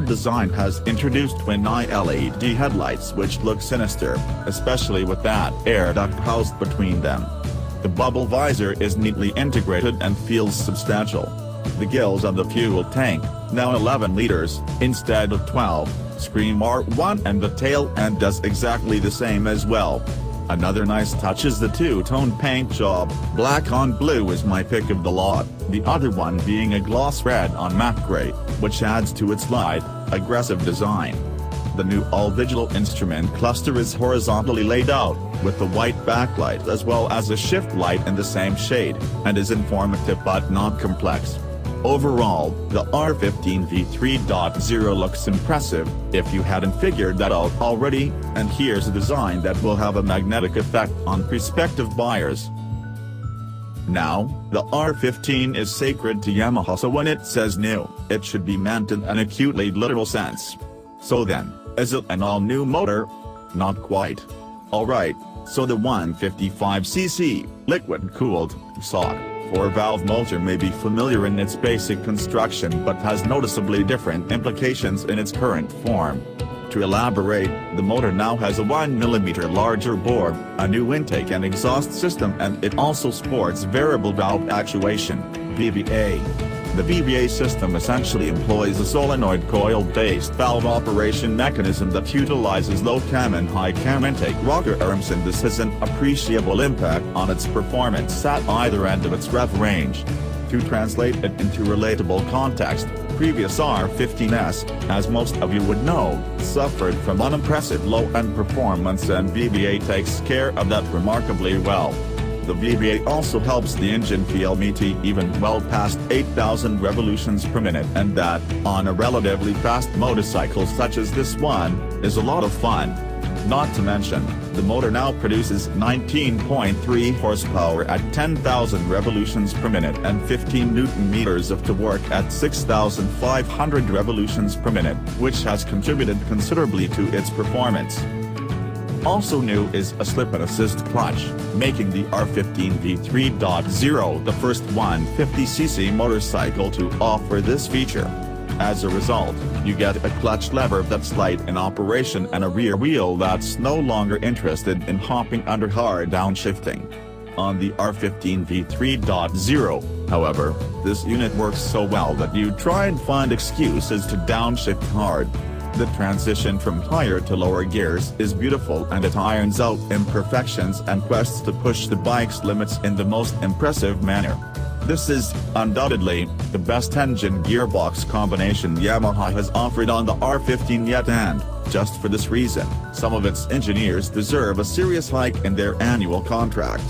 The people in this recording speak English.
design has introduced twin eye LED headlights which look sinister, especially with that air duct housed between them. The bubble visor is neatly integrated and feels substantial. The gills on the fuel tank, now 11 liters, instead of 12, scream R1, and the tail end does exactly the same as well. Another nice touch is the two-tone paint job. Black on blue is my pick of the lot, the other one being a gloss red on matte gray, which adds to its light, aggressive design. The new all-digital instrument cluster is horizontally laid out, with the white backlight as well as a shift light in the same shade, and is informative but not complex. Overall, the R15 V3.0 looks impressive, if you hadn't figured that out already, and here's a design that will have a magnetic effect on prospective buyers. Now, the R15 is sacred to Yamaha, so when it says new, it should be meant in an acutely literal sense. So then, is it an all-new motor? Not quite. Alright, so the 155cc, liquid-cooled, SOC 4-valve motor may be familiar in its basic construction but has noticeably different implications in its current form. To elaborate, the motor now has a 1mm larger bore, a new intake and exhaust system, and it also sports variable valve actuation, VVA. The VVA system essentially employs a solenoid coil-based valve operation mechanism that utilizes low cam and high cam intake rocker arms, and this has an appreciable impact on its performance at either end of its rev range. To translate it into relatable context, previous R15s, as most of you would know, suffered from unimpressive low-end performance, and VVA takes care of that remarkably well. The VVA also helps the engine feel meaty even well past 8,000 revolutions per minute, and that, on a relatively fast motorcycle such as this one, is a lot of fun. Not to mention, the motor now produces 19.3 horsepower at 10,000 revolutions per minute and 15 Nm of torque at 6,500 revolutions per minute, which has contributed considerably to its performance. Also new is a slip-and-assist clutch, making the R15 V3.0 the first 150cc motorcycle to offer this feature. As a result, you get a clutch lever that's light in operation and a rear wheel that's no longer interested in hopping under hard downshifting. On the R15 V3.0, however, this unit works so well that you try and find excuses to downshift hard. The transition from higher to lower gears is beautiful, and it irons out imperfections and quests to push the bike's limits in the most impressive manner. This is, undoubtedly, the best engine gearbox combination Yamaha has offered on the R15 yet, and, just for this reason, some of its engineers deserve a serious hike in their annual contract.